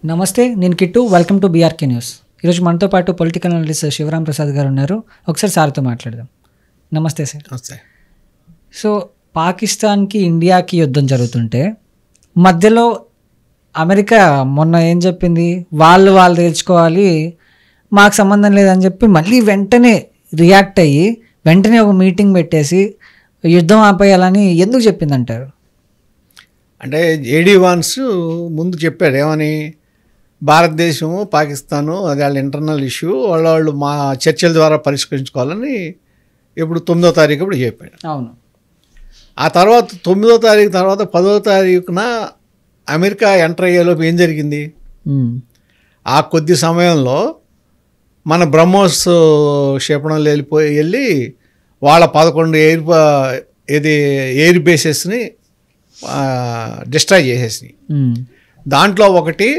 నమస్తే, నేను Kittu. Welcome to BRK news. ఈరోజు మనతో పాటు పొలిటికల్ అనలిస్ట్ శివరాం ప్రసాద్ గారు ఉన్నారు. ఒకసారి సార్తో మాట్లాడదాం. నమస్తే సార్. నమస్తే. సో పాకిస్తాన్కి ఇండియాకి యుద్ధం జరుగుతుంటే మధ్యలో అమెరికా మొన్న ఏం చెప్పింది, వాళ్ళు తేల్చుకోవాలి, మాకు సంబంధం లేదని చెప్పి మళ్ళీ వెంటనే రియాక్ట్ అయ్యి వెంటనే ఒక మీటింగ్ పెట్టేసి యుద్ధం ఆపేయాలని ఎందుకు చెప్పిందంటారు? అంటే జేడీ వాన్స్ ముందు చెప్పాడు ఏమని, భారతదేశము పాకిస్తాను అది వాళ్ళ ఇంటర్నల్ ఇష్యూ, వాళ్ళు మా చర్చల ద్వారా పరిష్కరించుకోవాలని ఇప్పుడు 9వ తారీఖు ఇప్పుడు చెప్పాడు. అవును. ఆ తర్వాత 9వ తారీఖు తర్వాత 10వ తారీఖున అమెరికా ఎంటర్ అయ్యేలోపు ఏం జరిగింది? ఆ కొద్ది సమయంలో మన బ్రహ్మోస్ క్షేపణంలో వెళ్ళి వాళ్ళ 11 ఎయిర్ బేసెస్ని డిస్ట్రాయ్ చేసేసినాయి. దాంట్లో ఒకటి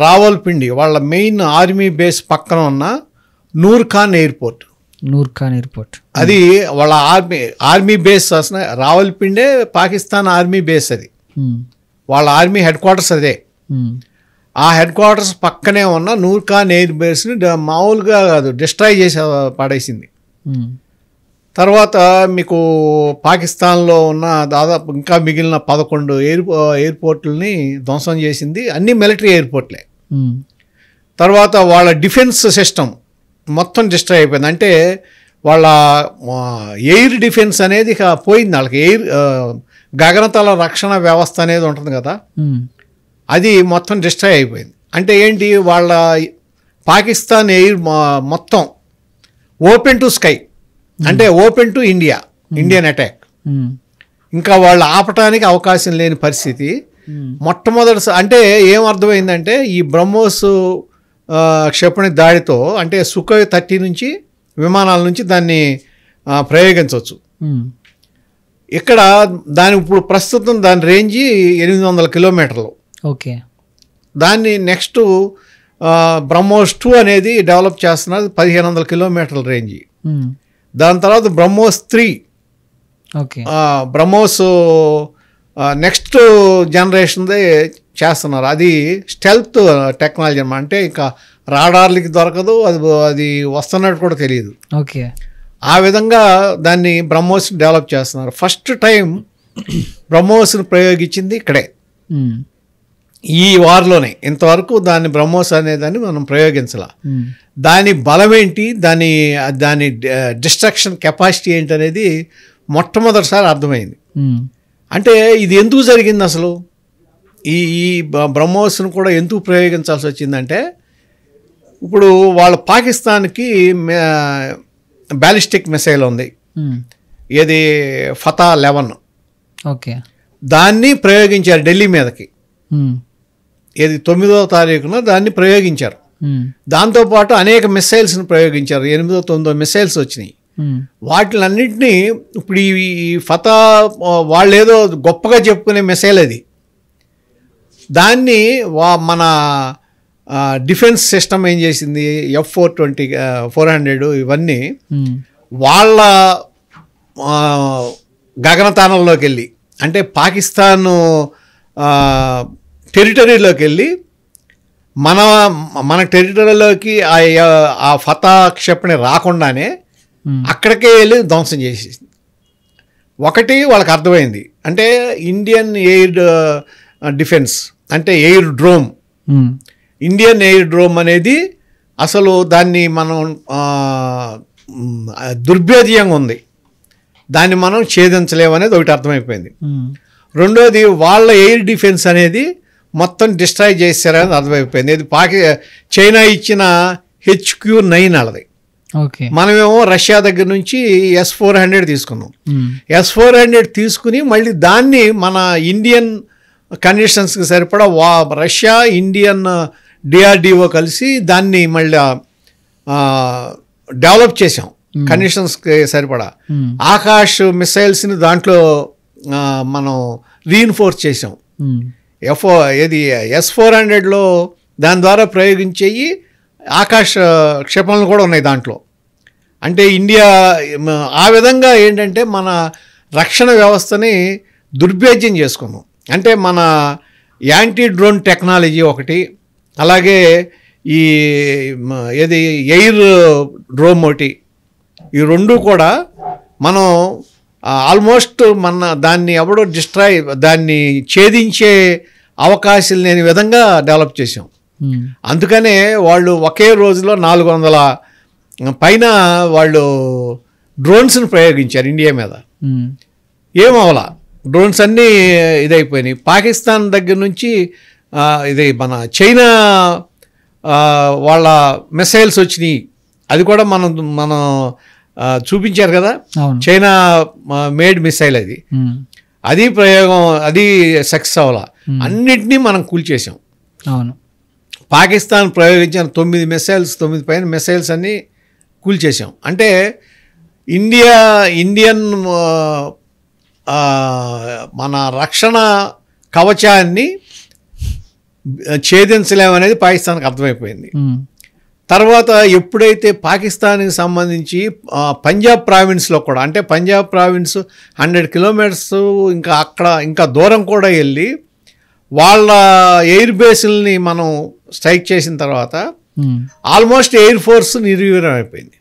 రావల్పిండి, వాళ్ళ మెయిన్ ఆర్మీ బేస్ పక్కన ఉన్న నూర్ ఖాన్ ఎయిర్పోర్ట్. అది వాళ్ళ ఆర్మీ బేస్ అసలు రావల్పిండే పాకిస్తాన్ ఆర్మీ బేస్. అది వాళ్ళ ఆర్మీ హెడ్ క్వార్టర్స్ అదే. ఆ హెడ్ క్వార్టర్స్ పక్కనే ఉన్న నూర్ ఖాన్ ఎయిర్ బేస్ని మామూలుగా కాదు డిస్ట్రాయ్ చేసి పడేసింది. తర్వాత మీకు పాకిస్తాన్లో ఉన్న దాదాపు ఇంకా మిగిలిన 11 ఎయిర్పోర్ట్లని ధ్వంసం చేసింది. అన్ని మిలిటరీ ఎయిర్పోర్ట్లే. తర్వాత వాళ్ళ డిఫెన్స్ సిస్టమ్ మొత్తం డిస్ట్రాయ్ అయిపోయింది. అంటే వాళ్ళ ఎయిర్ డిఫెన్స్ అనేది ఇక పోయింది. వాళ్ళకి గగనతల రక్షణ వ్యవస్థ అనేది ఉంటుంది కదా, అది మొత్తం డిస్ట్రాయ్ అయిపోయింది. అంటే ఏంటి, వాళ్ళ పాకిస్తాన్ ఎయిర్ మొత్తం ఓపెన్ టు స్కై, అంటే ఓపెన్ టు ఇండియన్ అటాక్. ఇంకా వాళ్ళు ఆపటానికి అవకాశం లేని పరిస్థితి. మొట్టమొదటి అంటే ఏమర్థమైందంటే ఈ బ్రహ్మోస్ క్షిపణి దాడితో అంటే సుఖోయ్ 30 నుంచి విమానాల నుంచి దాన్ని ప్రయోగించవచ్చు. ఇక్కడ ఇప్పుడు ప్రస్తుతం దాని రేంజి 800 కిలోమీటర్లు. ఓకే. దాన్ని నెక్స్ట్ బ్రహ్మోస్ 2 అనేది డెవలప్ చేస్తున్నది 1500 కిలోమీటర్ల రేంజి. దాని తర్వాత బ్రహ్మోస్ 3, బ్రహ్మోస్ నెక్స్ట్ జనరేషన్దే చేస్తున్నారు. అది స్టెల్త్ టెక్నాలజీ అన్నమాట. అంటే ఇంకా రాడార్లకి దొరకదు, అది వస్తున్నట్టు కూడా తెలియదు. ఓకే. ఆ విధంగా దాన్ని బ్రహ్మోస్ డెవలప్ చేస్తున్నారు. ఫస్ట్ టైం బ్రహ్మోస్ని ప్రయోగించింది ఇక్కడే, ఈ వార్లోనే. ఇంతవరకు దాన్ని బ్రహ్మోస్ అనేదాన్ని మనం ప్రయోగించాల. దాని బలం ఏంటి, దాని డిస్ట్రక్షన్ కెపాసిటీ ఏంటి అనేది మొట్టమొదటిసారి అర్థమైంది. అంటే ఇది ఎందుకు జరిగింది అసలు, ఈ బ్రహ్మోస్ను కూడా ఎందుకు ప్రయోగించాల్సి వచ్చిందంటే, ఇప్పుడు వాళ్ళ పాకిస్తాన్కి బ్యాలిస్టిక్ మిసైల్ ఉంది, ఇది ఫతా 11. ఓకే. దాన్ని ప్రయోగించారు ఢిల్లీ మీదకి. ఇది 9వ తారీఖున దాన్ని ప్రయోగించారు. దాంతోపాటు అనేక మిసైల్స్ని ప్రయోగించారు. 8, 9 మిసైల్స్ వచ్చినాయి. వాటిలన్నింటినీ ఇప్పుడు ఈ ఫతా వాళ్ళు ఏదో గొప్పగా చెప్పుకునే మిసైల్ అది. దాన్ని మన డిఫెన్స్ సిస్టమ్ ఏం చేసింది, F-420 400 ఇవన్నీ వాళ్ళ గగనతానంలోకి వెళ్ళి, అంటే పాకిస్తాను టెరిటరీలోకి వెళ్ళి మన టెరిటరీలోకి ఆ ఫతా క్షిపణి రాకుండానే అక్కడికే వెళ్ళి ధ్వంసం చేసేసింది. ఒకటి వాళ్ళకి అర్థమైంది, అంటే ఇండియన్ ఎయిర్ డిఫెన్స్ అంటే air drome, Indian air drome అనేది అసలు దాన్ని మనం దుర్భేద్యంగా ఉంది, దాన్ని మనం ఛేదించలేమనేది ఒకటి అర్థమైపోయింది. రెండోది వాళ్ళ ఎయిర్ డిఫెన్స్ అనేది మొత్తం డిస్ట్రాయ్ చేశారని అర్థమైపోయింది. ఇది చైనా ఇచ్చిన HQ-9 అలది. మనమేమో రష్యా దగ్గర నుంచి S-400 తీసుకున్నాం. S-400 తీసుకుని మళ్ళీ దాన్ని మన ఇండియన్ కండిషన్స్కి సరిపడా రష్యా ఇండియన్ DRDO కలిసి దాన్ని మళ్ళీ డెవలప్ చేసాం కండిషన్స్కి సరిపడా. ఆకాష్ మిసైల్స్ని దాంట్లో మనం రీఇన్ఫోర్స్ చేసాం. S-400లో దాని ద్వారా ప్రయోగించేవి ఆకాశ క్షిపణులు కూడా ఉన్నాయి దాంట్లో. అంటే ఇండియా ఆ విధంగా ఏంటంటే మన రక్షణ వ్యవస్థని దుర్భేద్యం చేసుకున్నాం. అంటే మన యాంటీ డ్రోన్ టెక్నాలజీ ఒకటి, అలాగే ఈ ఏది ఎయిర్ డ్రోమ్ ఒకటి, ఈ రెండు కూడా మనం ఆల్మోస్ట్ దాన్ని ఎవడో దాన్ని ఛేదించే అవకాశం లేని విధంగా డెవలప్ చేసాం. అందుకనే వాళ్ళు ఒకే రోజులో 400 పైన వాళ్ళు డ్రోన్స్ని ప్రయోగించారు ఇండియా మీద. ఏమవలా, డ్రోన్స్ అన్నీ ఇదైపోయినాయి. పాకిస్తాన్ దగ్గర నుంచి ఇది మన చైనా వాళ్ళ మిసైల్స్ వచ్చినాయి, అది కూడా మనం చూపించారు కదా, చైనా మేడ్ మిసైల్ అది ప్రయోగం, అది సక్సెస్ అవ్వాలా. అన్నిటినీ మనం కూల్చేసాం. అవును, పాకిస్తాన్ ప్రయోగించిన 9 పైన మిసైల్స్ అన్నీ కూల్చేసాం. అంటే ఇండియన్ మన రక్షణ కవచాన్ని ఛేదించలేమనేది పాకిస్తాన్కి అర్థమైపోయింది. తర్వాత ఎప్పుడైతే పాకిస్తాన్కి సంబంధించి పంజాబ్ ప్రావిన్స్లో కూడా, అంటే పంజాబ్ ప్రావిన్స్ 100 కిలోమీటర్స్ ఇంకా దూరం కూడా వెళ్ళి వాళ్ళ ఎయిర్ బేస్ని మనం స్ట్రైక్ చేసిన తర్వాత ఆల్మోస్ట్ ఎయిర్ ఫోర్స్ నిర్వీర్యం అయిపోయింది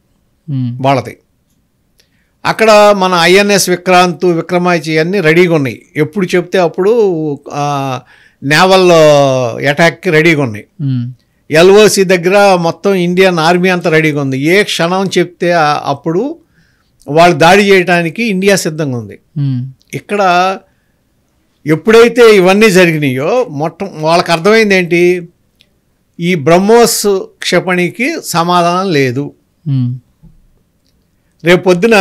వాళ్ళది. అక్కడ మన ఐఎన్ఎస్ విక్రాంత్, విక్రమాదిత్య అన్నీ రెడీగా ఉన్నాయి, ఎప్పుడు చెప్తే అప్పుడు నేవల్ అటాక్కి రెడీగా ఉన్నాయి. ఎల్ఓసి దగ్గర మొత్తం ఇండియన్ ఆర్మీ అంతా రెడీగా ఉంది. ఏ క్షణం చెప్తే అప్పుడు వాళ్ళు దాడి చేయడానికి ఇండియా సిద్ధంగా ఉంది. ఇక్కడ ఎప్పుడైతే ఇవన్నీ జరిగినాయో వాళ్ళకి అర్థమైంది ఏంటి, ఈ బ్రహ్మోస్ క్షిపణికి సమాధానం లేదు. రేపొద్దున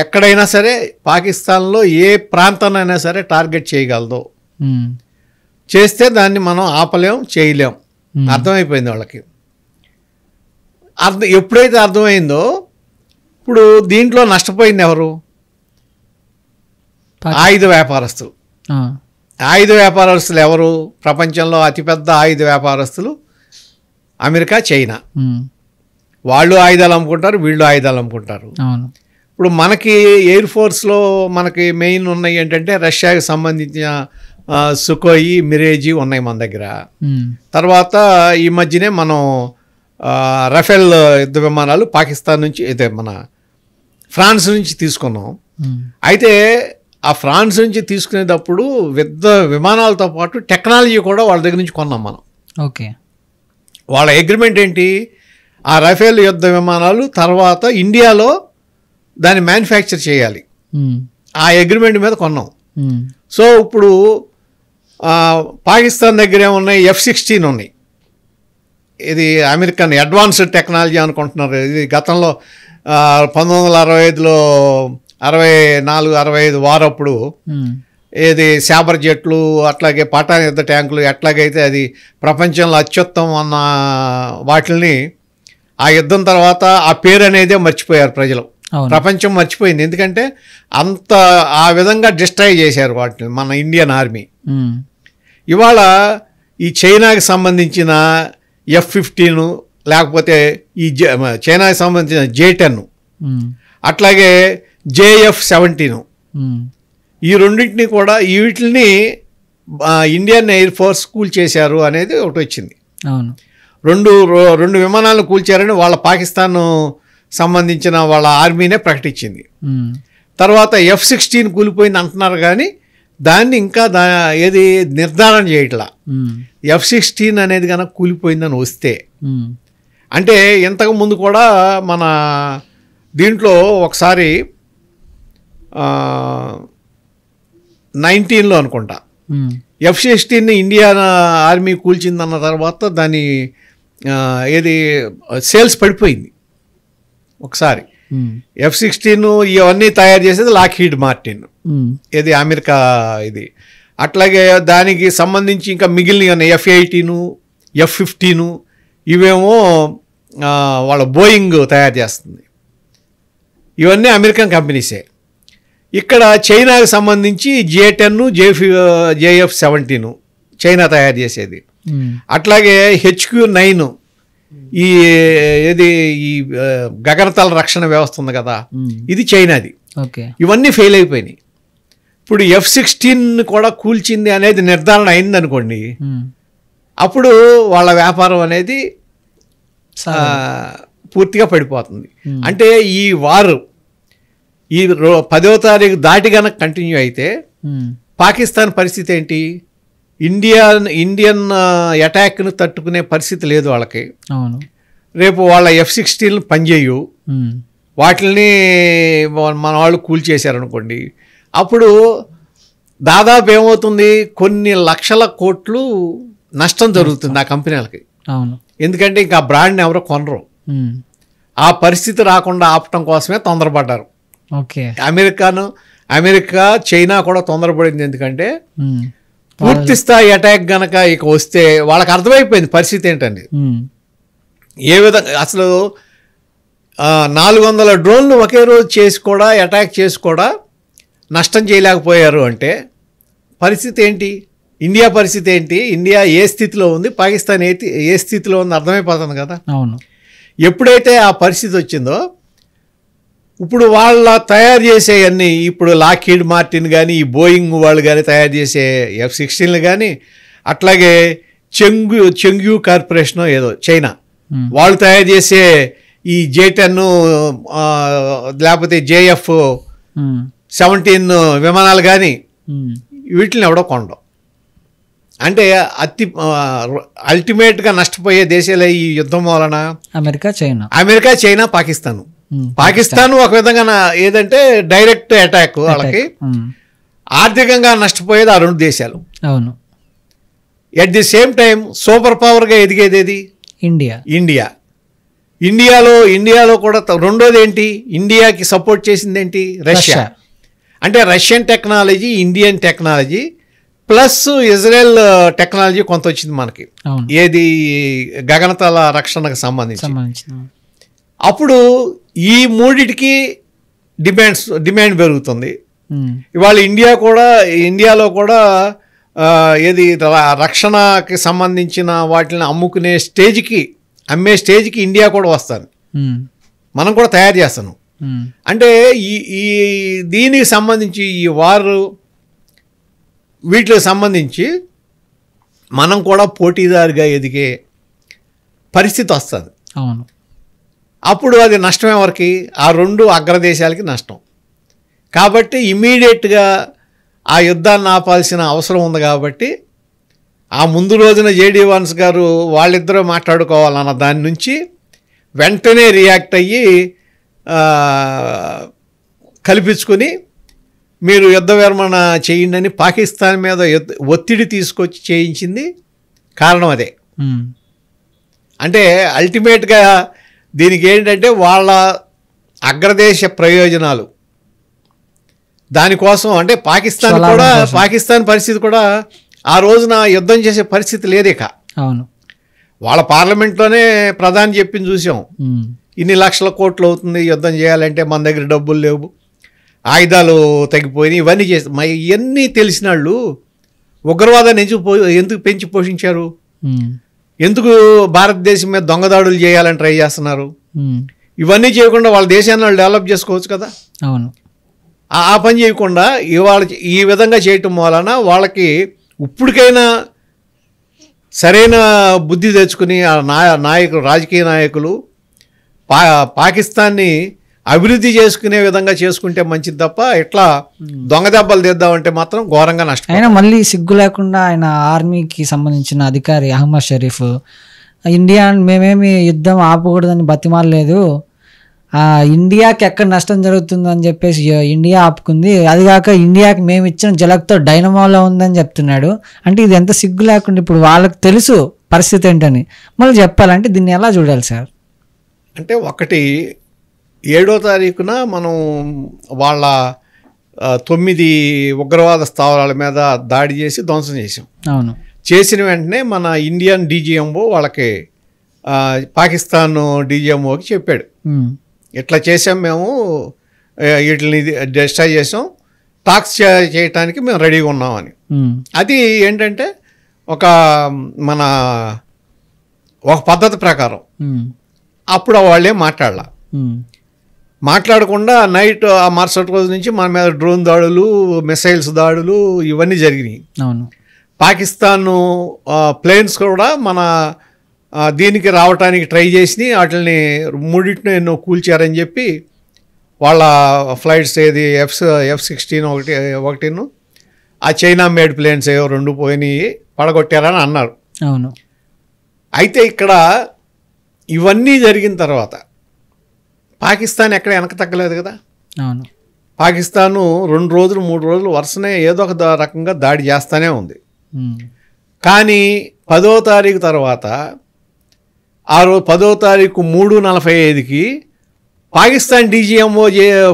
ఎక్కడైనా సరే పాకిస్తాన్లో ఏ ప్రాంతాన్నైనా సరే టార్గెట్ చేయగలదు, చేస్తే దాన్ని మనం ఆపలేం, చేయలేం. అర్థమైపోయింది వాళ్ళకి. ఎప్పుడైతే అర్థమైందో ఇప్పుడు దీంట్లో నష్టపోయింది ఎవరు? ఆయుధ వ్యాపారస్తులు. ఆయుధ వ్యాపారస్తులు ఎవరు? ప్రపంచంలో అతిపెద్ద ఆయుధ వ్యాపారస్తులు అమెరికా, చైనా. వాళ్ళు ఆయుధాలు అమ్ముకుంటారు, వీళ్ళు ఆయుధాలు అమ్ముకుంటారు. ఇప్పుడు మనకి ఎయిర్ ఫోర్స్లో మనకి మెయిన్ ఉన్నాయి ఏంటంటే రష్యాకి సంబంధించిన సుకోయి, మిరేజీ ఉన్నాయి మన దగ్గర. తర్వాత ఈ మధ్యనే మనం రఫేల్ యుద్ధ విమానాలు పాకిస్తాన్ నుంచి, అయితే మన ఫ్రాన్స్ నుంచి తీసుకున్నాం. అయితే ఆ ఫ్రాన్స్ నుంచి తీసుకునేటప్పుడు యుద్ధ విమానాలతో పాటు టెక్నాలజీ కూడా వాళ్ళ దగ్గర నుంచి కొన్నాం మనం. ఓకే, వాళ్ళ అగ్రిమెంట్ ఏంటి, ఆ రఫేల్ యుద్ధ విమానాలు తర్వాత ఇండియాలో దాన్ని మ్యానుఫ్యాక్చర్ చేయాలి, ఆ అగ్రిమెంట్ మీద కొన్నాం. సో ఇప్పుడు పాకిస్తాన్ దగ్గర ఏమున్నాయి, F-16 ఉన్నాయి. ఇది అమెరికన్ అడ్వాన్స్డ్ టెక్నాలజీ అనుకుంటున్నారు. ఇది గతంలో 1965లో 64-65 వారప్పుడు ఏది శాబర్ జెట్లు, అట్లాగే పఠాన్ యుద్ధ ట్యాంకులు, ఎట్లాగైతే అది ప్రపంచంలో అత్యుత్తమం అన్న వాటిని ఆ యుద్ధం తర్వాత ఆ పేరు అనేదే మర్చిపోయారు ప్రజలు, ప్రపంచం మర్చిపోయింది. ఎందుకంటే అంత ఆ విధంగా డిస్ట్రాయ్ చేశారు వాటిని మన ఇండియన్ ఆర్మీ. ఇవాళ ఈ చైనాకి సంబంధించిన F-15, లేకపోతే ఈ చైనాకి సంబంధించిన J-10, అట్లాగే JF-17, ఈ రెండింటిని కూడా వీటిని ఇండియన్ ఎయిర్ ఫోర్స్ కూల్చేశారు అనేది ఒకటి వచ్చింది. రెండు విమానాలను కూల్చారని వాళ్ళ పాకిస్తాన్ సంబంధించిన వాళ్ళ ఆర్మీనే ప్రకటించింది. తర్వాత F-16 కూలిపోయింది అంటున్నారు, కానీ దాన్ని ఇంకా ఏది నిర్ధారణ చేయట్లా. F-16 అనేది కనుక కూలిపోయిందని వస్తే, అంటే ఇంతకు ముందు కూడా మన దీంట్లో ఒకసారి 19లో అనుకుంటా F-16 ఇండియన్ ఆర్మీ కూల్చిందన్న తర్వాత దాని ఏది సేల్స్ పడిపోయింది ఒకసారి. F-16 ఇవన్నీ తయారు చేసేది లాక్హీడ్ మార్టిన్, ఇది అమెరికా ఇది. అట్లాగే దానికి సంబంధించి ఇంకా మిగిలిన F-18, F-15 ఇవేమో వాళ్ళ బోయింగ్ తయారు చేస్తుంది. ఇవన్నీ అమెరికన్ కంపెనీసే. ఇక్కడ చైనాకి సంబంధించి J-10, JF-17 చైనా తయారు చేసేది. అట్లాగే HQ-9 ఈ ఏది ఈ గగనతల రక్షణ వ్యవస్థ ఉంది కదా, ఇది చైనాది. ఇవన్నీ ఫెయిల్ అయిపోయినాయి. ఇప్పుడు F-16 కూడా కూల్చింది అనేది నిర్ధారణ అయిందనుకోండి, అప్పుడు వాళ్ళ వ్యాపారం అనేది పూర్తిగా పడిపోతుంది. అంటే ఈ వారు ఈ 10వ తారీఖు దాటి కనుక కంటిన్యూ అయితే పాకిస్తాన్ పరిస్థితి ఏంటి? ఇండియన్ అటాక్ను తట్టుకునే పరిస్థితి లేదు వాళ్ళకి. రేపు వాళ్ళ F-16 పనిచేయు, వాటిని మన వాళ్ళు కూల్చేశారనుకోండి, అప్పుడు దాదాపు ఏమవుతుంది, కొన్ని లక్షల కోట్లు నష్టం జరుగుతుంది ఆ కంపెనీలకి. ఎందుకంటే ఇంకా బ్రాండ్ని ఎవరో కొనరు. ఆ పరిస్థితి రాకుండా ఆపటం కోసమే తొందరపడ్డారు. అమెరికా చైనా కూడా తొందరపడింది. ఎందుకంటే పూర్తి స్థాయి అటాక్ గనక ఇక వస్తే వాళ్ళకి అర్థమైపోయింది పరిస్థితి ఏంటండి. ఏ విధంగా అసలు 400 డ్రోన్లు ఒకే రోజు చేసి కూడా అటాక్ చేసి కూడా నష్టం చేయలేకపోయారు అంటే పరిస్థితి ఏంటి? ఇండియా పరిస్థితి ఏంటి? ఇండియా ఏ స్థితిలో ఉంది, పాకిస్తాన్ ఏ స్థితిలో ఉంది అర్థమైపోతుంది కదా. ఎప్పుడైతే ఆ పరిస్థితి వచ్చిందో ఇప్పుడు వాళ్ళ తయారు చేసే అన్ని, ఇప్పుడు లాక్హీడ్ మార్టిన్ కానీ ఈ బోయింగ్ వాళ్ళు కానీ తయారు చేసే F-16 కానీ, అట్లాగే చెంగ్యూ కార్పొరేషన్ ఏదో చైనా వాళ్ళు తయారు చేసే ఈ J-10 లేకపోతే JF-17 విమానాలు కానీ వీటిని ఎవడో కొనడం. అంటే అల్టిమేట్గా నష్టపోయే దేశాలే ఈ యుద్ధం వలన అమెరికా చైనా పాకిస్తాన్ ఒక విధంగా ఏదంటే డైరెక్ట్ అటాక్ వాళ్ళకి. ఆర్థికంగా నష్టపోయేది ఆ 2 దేశాలు. At the same time super పవర్గా ఎదిగేది ఏది? ఇండియాలో కూడా రెండోది ఏంటి? ఇండియాకి సపోర్ట్ చేసింది ఏంటి? రష్యా. అంటే Russian technology, Indian technology plus Israel technology కొంత వచ్చింది మనకి, ఏది గగనతల రక్షణకు సంబంధించి. అప్పుడు ఈ మూడిటికి డిమాండ్ పెరుగుతుంది. ఇవాళ ఇండియాలో కూడా ఏది రక్షణకి సంబంధించిన వాటిని అమ్మే స్టేజ్కి ఇండియా కూడా వస్తుంది. మనం కూడా తయారు చేస్తాను. అంటే ఈ దీనికి సంబంధించి ఈ వారు వీటికి సంబంధించి మనం కూడా పోటీదారుగా ఎదిగే పరిస్థితి వస్తుంది. అప్పుడు అది నష్టం ఎవరికి? ఆ 2 అగ్రదేశాలకి నష్టం. కాబట్టి ఇమీడియట్గా ఆ యుద్ధాన్ని ఆపాల్సిన అవసరం ఉంది. కాబట్టి ఆ ముందు రోజున జేడీ వాన్స్ గారు వాళ్ళిద్దరూ మాట్లాడుకోవాలన్న దాని నుంచి వెంటనే రియాక్ట్ అయ్యి కల్పించుకొని మీరు యుద్ధ విరమణ చేయండి అని పాకిస్తాన్ మీద ఒత్తిడి తీసుకొచ్చి చేయించింది కారణం అదే. అంటే అల్టిమేట్గా దీనికి ఏంటంటే వాళ్ళ అగ్రదేశ ప్రయోజనాలు దానికోసం. అంటే పాకిస్తాన్ పరిస్థితి కూడా ఆ రోజున యుద్ధం చేసే పరిస్థితి లేదు. ఇక వాళ్ళ పార్లమెంట్లోనే ప్రధాని చెప్పింది చూసాం, ఇన్ని లక్షల కోట్లు అవుతుంది యుద్ధం చేయాలంటే, మన దగ్గర డబ్బులు లేవు, ఆయుధాలు తగ్గిపోయినాయి, ఇవన్నీ చేసి ఇవన్నీ తెలిసిన వాళ్ళు ఉగ్రవాదాన్ని ఎందుకు పెంచి పోషించారు? ఎందుకు భారతదేశం మీద దొంగదాడులు చేయాలని ట్రై చేస్తున్నారు? ఇవన్నీ చేయకుండా వాళ్ళ దేశాన్ని వాళ్ళు డెవలప్ చేసుకోవచ్చు కదా. ఆ పని చేయకుండా ఇవాళ ఈ విధంగా చేయటం వలన వాళ్ళకి ఇప్పటికైనా సరైన బుద్ధి తెచ్చుకుని రాజకీయ నాయకులు పాకిస్తాన్ని అభివృద్ధి చేసుకునే విధంగా చేసుకుంటే మంచిది తప్ప ఇట్లా దొంగ దెబ్బలు తెద్దామంటే మాత్రం ఘోరంగా నష్టం. ఆయన మళ్ళీ సిగ్గు లేకుండా ఆయన ఆర్మీకి సంబంధించిన అధికారి అహ్మద్ షరీఫ్ మేమేమి యుద్ధం ఆపకూడదని బతిమాలలేదు, ఇండియాకి ఎక్కడ నష్టం జరుగుతుందని చెప్పేసి ఇండియా ఆపుకుంది, అది కాక ఇండియాకి మేము ఇచ్చిన జలక్తో డైనమోలో ఉందని చెప్తున్నాడు. అంటే ఇది ఎంత సిగ్గు లేకుండా ఇప్పుడు వాళ్ళకి తెలుసు పరిస్థితి ఏంటని మళ్ళీ చెప్పాలంటే దీన్ని ఎలా చూడాలి సార్? అంటే 7వ తారీఖున మనం వాళ్ళ 9 ఉగ్రవాద స్థావరాల మీద దాడి చేసి ధ్వంసం చేసాం. చేసిన వెంటనే మన ఇండియన్ డీజీఎంఓ వాళ్ళకి పాకిస్తాన్ డీజీఎంఓకి చెప్పాడు, ఇట్లా చేసాం మేము, వీటిని డిస్ట్రాయ్ చేసాం, టాక్స్ చేయటానికి మేము రెడీగా ఉన్నామని. అది ఏంటంటే ఒక పద్ధతి ప్రకారం. అప్పుడు వాళ్ళేం మాట్లాడాల. మాట్లాడకుండా నైట్ ఆ మరుసటి రోజు నుంచి మన మీద డ్రోన్ దాడులు, మిసైల్స్ దాడులు ఇవన్నీ జరిగినాయి. అవును. పాకిస్తాన్ ప్లేన్స్ కూడా మన దీనికి రావడానికి ట్రై చేసి వాటిని మూడింటిని ఎన్నో కూల్చారని చెప్పి వాళ్ళ ఫ్లైట్స్ ఏది F-16 ఒకటిను ఆ చైనా మేడ్ ప్లేన్స్ ఏవో 2 పోయినాయి, పడగొట్టారని అన్నారు. అవును. అయితే ఇక్కడ ఇవన్నీ జరిగిన తర్వాత పాకిస్తాన్ ఎక్కడ వెనక తగ్గలేదు కదా. అవును. పాకిస్తాను 2 రోజులు 3 రోజులు వరుసనే ఏదో ఒక రకంగా దాడి చేస్తూనే ఉంది. కానీ 10వ తారీఖు తర్వాత ఆ రోజు 10వ తారీఖు 3:45కి పాకిస్తాన్ డీజీఎంఓ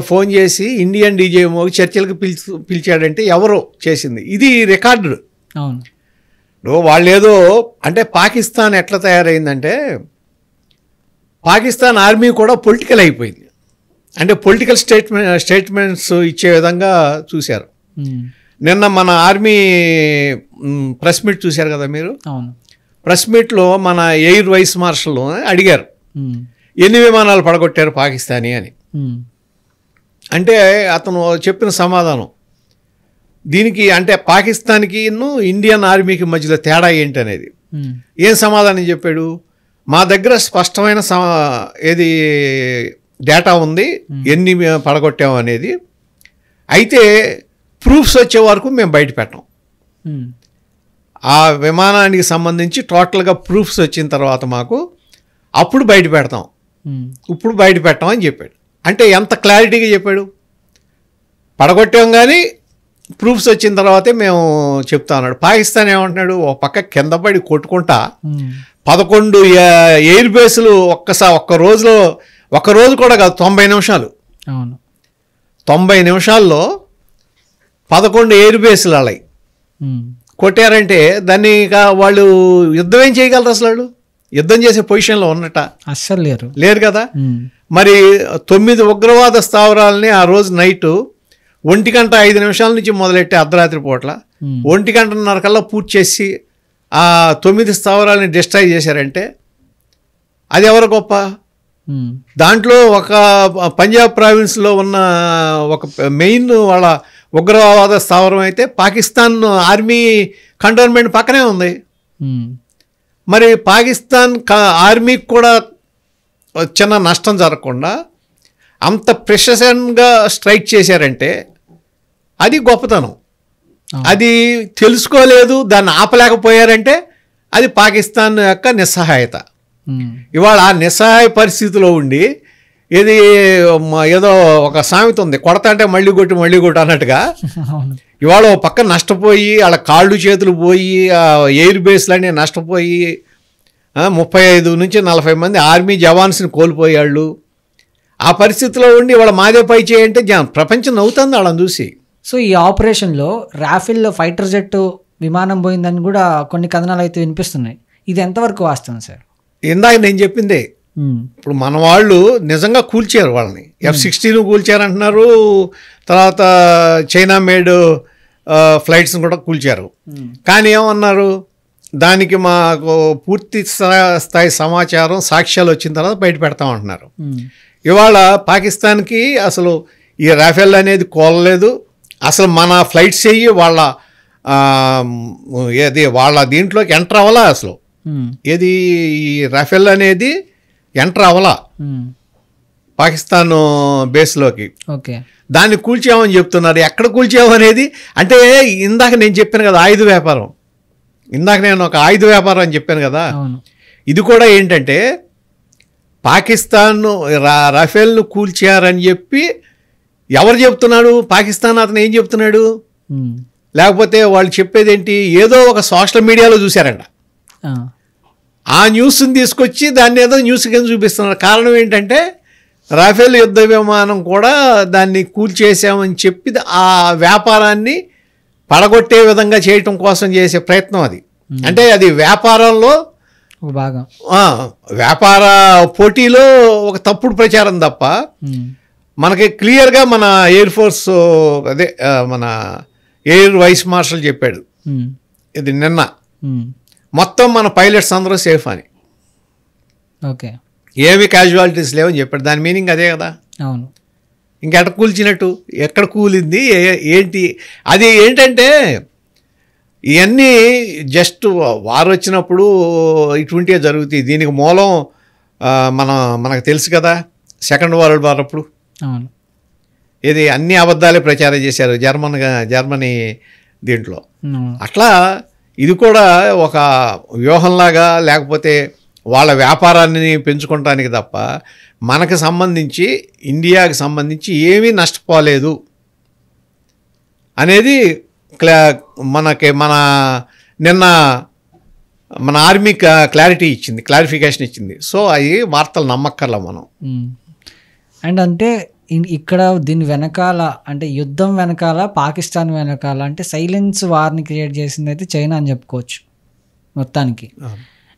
ఫోన్ చేసి ఇండియన్ డీజీఎంఓకి చర్చలకు పిలిచాడంటే ఎవరో చేసింది, ఇది రికార్డు. అవును. వాళ్ళు ఏదో అంటే పాకిస్తాన్ ఎట్లా తయారైందంటే పాకిస్తాన్ ఆర్మీ కూడా పొలిటికల్ అయిపోయింది. అంటే పొలిటికల్ స్టేట్మెంట్స్ ఇచ్చే విధంగా చూశారు. నిన్న మన ఆర్మీ ప్రెస్ మీట్ చూశారు కదా మీరు. అవును. ప్రెస్ మీట్లో మన ఎయిర్ వైస్ మార్షల్ అడిగారు ఎన్ని విమానాలు పడగొట్టారు పాకిస్తానీ అని. అంటే అతను చెప్పిన సమాధానం దీనికి అంటే పాకిస్తాన్కి ఇండియన్ ఆర్మీకి మధ్యలో తేడా ఏంటి అనేది. ఏం సమాధానం చెప్పాడు, మా దగ్గర స్పష్టమైన ఏది డేటా ఉంది ఎన్ని పడగొట్టాము అనేది, అయితే ప్రూఫ్స్ వచ్చే వరకు మేము బయట పెట్టాం. ఆ విమానానికి సంబంధించి టోటల్గా ప్రూఫ్స్ వచ్చిన తర్వాత మాకు అప్పుడు బయట పెడతాం, ఇప్పుడు బయట పెట్టాం అని చెప్పాడు. అంటే ఎంత క్లారిటీగా చెప్పాడు, పడగొట్టాం కానీ ప్రూఫ్స్ వచ్చిన తర్వాతే మేము చెప్తా ఉన్నాడు. పాకిస్తాన్ ఏమంటున్నాడు, ఒక పక్క కింద పడి కొట్టుకుంటా 11 ఎయిర్ బేస్లు ఒక్క రోజు కూడా కాదు 90 నిమిషాలు. అవును. 90 నిమిషాల్లో 11 ఎయిర్ బేస్లు అలాయి కొట్టారంటే దాన్ని ఇక వాళ్ళు యుద్ధం ఏం చేయగలరు, అసలు వాళ్ళు యుద్ధం చేసే పొజిషన్లో ఉన్నట్ట అస్సలు లేరు కదా. మరి 9 ఉగ్రవాద స్థావరాలని ఆ రోజు నైటు 1:05 నుంచి మొదలెట్టి అర్ధరాత్రి పూట్ల 1:30 కల్లా పూర్తి చేసి ఆ 9 స్థావరాలని డిస్ట్రాయ్ చేశారంటే అది ఎవరు గొప్ప. దాంట్లో ఒక పంజాబ్ ప్రావిన్స్లో ఉన్న ఒక మెయిన్ వాళ్ళ ఉగ్రవాద స్థావరం అయితే పాకిస్తాన్ ఆర్మీ కంటోన్మెంట్ పక్కనే ఉంది. మరి పాకిస్తాన్ ఆర్మీకి కూడా చిన్న నష్టం జరగకుండా అంత ప్రెసిషన్గా స్ట్రైక్ చేశారంటే అది గొప్పతనం. అది తెలుసుకోలేదు, దాన్ని ఆపలేకపోయారంటే అది పాకిస్తాన్ యొక్క నిస్సహాయత. ఇవాళ ఆ నిస్సహాయ పరిస్థితిలో ఉండి ఏదో ఒక సామెత ఉంది, కొడతా అంటే మళ్ళీ కొట్టు అన్నట్టుగా ఇవాళ ఒక పక్క నష్టపోయి వాళ్ళ కాళ్ళు చేతులు పోయి ఎయిర్ బేస్లన్నీ నష్టపోయి 35 నుంచి 40 మంది ఆర్మీ జవాన్స్ని కోల్పోయాళ్ళు. ఆ పరిస్థితిలో ఉండి వాళ్ళ మాదే పై చేయంటే ప్రపంచం నవ్వుతుంది వాళ్ళని చూసి. సో ఈ ఆపరేషన్లో రాఫెల్లో ఫైటర్ జెట్ విమానం పోయిందని కూడా కొన్ని కథనాలు అయితే వినిపిస్తున్నాయి. ఇది ఎంతవరకు వాస్తవం సార్? ఇందాక నేను చెప్పిందే, ఇప్పుడు మన వాళ్ళు నిజంగా కూల్చారు వాళ్ళని. F-16 కూల్చారంటున్నారు, తర్వాత చైనా మేడ్ ఫ్లైట్స్ని కూడా కూల్చారు. కానీ ఏమన్నారు, దానికి మాకు పూర్తి స్థాయి సమాచారం సాక్ష్యాలు వచ్చిన తర్వాత బయట పెడతామంటున్నారు. ఇవాళ పాకిస్తాన్కి అసలు ఈ రాఫెల్ అనేది కోలలేదు, అసలు మన ఫ్లైట్స్ అయ్యి వాళ్ళ దీంట్లోకి ఎంటర్ అవ్వాలా, అసలు ఏది ఈ రాఫెల్ అనేది ఎంటర్ అవ్వాలా పాకిస్తాన్ బేస్లోకి. ఓకే, దాన్ని కూల్చామని చెప్తున్నారు. ఎక్కడ కూల్చామనేది అంటే ఇందాక నేను చెప్పాను కదా ఆయుధ వ్యాపారం, ఇందాక నేను ఒక ఆయుధ వ్యాపారం అని చెప్పాను కదా. ఇది కూడా ఏంటంటే పాకిస్తాన్ రాఫెల్ను కూల్చారని చెప్పి ఎవరు చెప్తున్నాడు, పాకిస్తాన్ అతను ఏం చెప్తున్నాడు, లేకపోతే వాళ్ళు చెప్పేది ఏంటి, ఏదో ఒక సోషల్ మీడియాలో చూశారంట, ఆ న్యూస్ని తీసుకొచ్చి దాన్ని ఏదో న్యూస్ కింద చూపిస్తున్నారు. కారణం ఏంటంటే రాఫెల్ యుద్ధ విమానం కూడా దాన్ని కూల్చేసామని చెప్పి ఆ వ్యాపారాన్ని పడగొట్టే విధంగా చేయటం కోసం చేసే ప్రయత్నం అది. అంటే అది వ్యాపారంలో భాగం, వ్యాపార పోటీలో ఒక తప్పుడు ప్రచారం తప్ప మనకి క్లియర్గా మన ఎయిర్ ఫోర్స్ అదే మన ఎయిర్ వైస్ మార్షల్ చెప్పాడు ఇది నిన్న, మొత్తం మన పైలట్స్ అందరూ సేఫ్ అని, ఓకే, ఏమి క్యాజువాలిటీస్ లేవని చెప్పాడు. దాని మీనింగ్ అదే కదా. అవును. ఇంకెక్కడ కూల్చినట్టు, ఎక్కడ కూలింది, ఏంటి అది ఏంటంటే ఇవన్నీ జస్ట్ వారు వచ్చినప్పుడు ఇటువంటివే జరుగుతాయి. దీనికి మూలం మనకు తెలుసు కదా, సెకండ్ వరల్డ్ వార్ అప్పుడు అవును. ఇది అన్ని అబద్ధాలే ప్రచారం చేశారు జర్మనీ దీంట్లో. అట్లా ఇది కూడా ఒక వ్యూహంలాగా, లేకపోతే వాళ్ళ వ్యాపారాన్ని పెంచుకోవటానికి తప్ప మనకు సంబంధించి, ఇండియాకి సంబంధించి ఏమీ నష్టపోలేదు అనేది నిన్న మన ఆర్మీ క్లారిఫికేషన్ ఇచ్చింది. సో అవి వార్తలు నమ్మక్కర్లా మనం. అండ్ అంటే ఇక్కడ దీని వెనకాల, అంటే యుద్ధం వెనకాల, పాకిస్తాన్ వెనకాల అంటే సైలెన్స్ వార్ని క్రియేట్ చేసింది అయితే చైనా అని చెప్పుకోవచ్చు మొత్తానికి.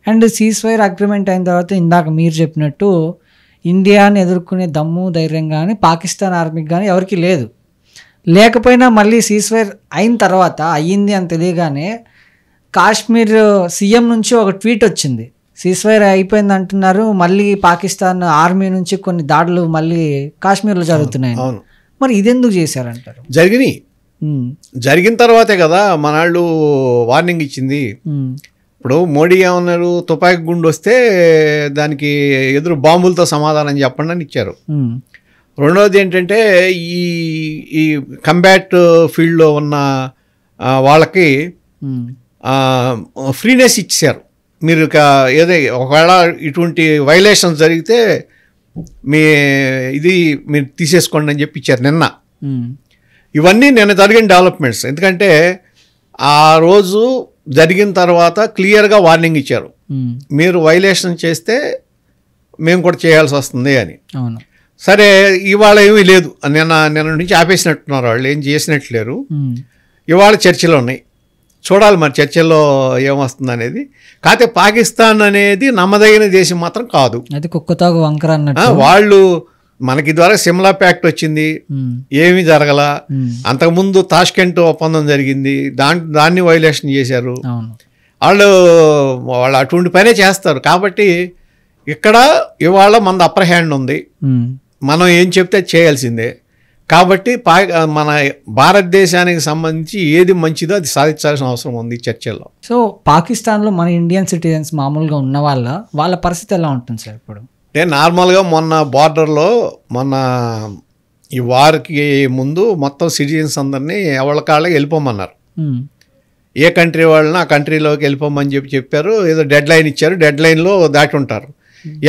అండ్ సీజ్ఫైర్ అగ్రిమెంట్ అయిన తర్వాత ఇందాక మీరు చెప్పినట్టు ఇండియాని ఎదుర్కొనే దమ్ము ధైర్యం కానీ పాకిస్తాన్ ఆర్మీకి కానీ ఎవరికి లేదు. లేకపోయినా మళ్ళీ సీజ్ఫైర్ అయిన తర్వాత అయ్యింది అని తెలియగానే కాశ్మీర్ సీఎం నుంచి ఒక ట్వీట్ వచ్చింది, సీజ్ఫైర్ అయిపోయింది అంటున్నారు, మళ్ళీ పాకిస్తాన్ ఆర్మీ నుంచి కొన్ని దాడులు మళ్ళీ కాశ్మీర్లో జరుగుతున్నాయి. మరి ఇదెందుకు చేశారంటారు? జరిగిన తర్వాతే కదా మనాళ్ళు వార్నింగ్ ఇచ్చింది. ఇప్పుడు మోడీ ఏమన్నారు, తుపాకీ గుండు వస్తే దానికి ఎదురు బాంబులతో సమాధానం చెప్పండి అని ఇచ్చారు. రెండవది ఏంటంటే ఈ కంబాట్ ఫీల్డ్లో ఉన్న వాళ్ళకి ఫ్రీనెస్ ఇచ్చారు. మీరు ఒకవేళ ఇటువంటి వైలేషన్స్ జరిగితే మీరు తీసేసుకోండి అని చెప్పి ఇచ్చారు నిన్న. ఇవన్నీ నిన్న జరిగిన డెవలప్మెంట్స్. ఎందుకంటే ఆ రోజు జరిగిన తర్వాత క్లియర్గా వార్నింగ్ ఇచ్చారు, మీరు వైలేషన్ చేస్తే మేము కూడా చేయాల్సి వస్తుంది అని. సరే, ఇవాళ ఏమీ లేదు, నిన్న నుంచి ఆపేసినట్టున్నారు, వాళ్ళు ఏం చేసినట్లేరు. ఇవాళ చర్చలు ఉన్నాయి, చూడాలి మరి చర్చల్లో ఏమొస్తుంది అనేది. కాకపోతే పాకిస్తాన్ అనేది నమ్మదగిన దేశం మాత్రం కాదు. అది కుక్కతాగు వంకర అన్నట్టు. వాళ్ళు మనకి ద్వారా సిమ్లా ప్యాక్ట్ వచ్చింది, ఏమీ జరగల. అంతకుముందు తాష్కెంట్ ఒప్పందం జరిగింది, దాన్ని వైలేషన్ చేశారు. వాళ్ళు అటువంటి పనే చేస్తారు. కాబట్టి ఇక్కడ ఇవాళ మనది అప్పర్ హ్యాండ్ ఉంది, మనం ఏం చెప్తే చేయాల్సిందే. కాబట్టి మన భారతదేశానికి సంబంధించి ఏది మంచిదో అది సాధించాల్సిన అవసరం ఉంది చర్చల్లో. సో పాకిస్తాన్లో మన ఇండియన్ సిటిజన్స్ మామూలుగా ఉన్న వాళ్ళ పరిస్థితి ఎలా ఉంటుంది సార్ ఇప్పుడు? అంటే నార్మల్గా మొన్న బార్డర్లో ఈ వార్కి ముందు మొత్తం సిటిజన్స్ అందరినీ ఎవరి కాళ్ళకి వెళ్ళిపోమన్నారు. ఏ కంట్రీ వాళ్ళని ఆ కంట్రీలోకి వెళ్ళిపోమని చెప్పారు. ఏదో డెడ్ లైన్ ఇచ్చారు, డెడ్ లైన్లో దాటి ఉంటారు.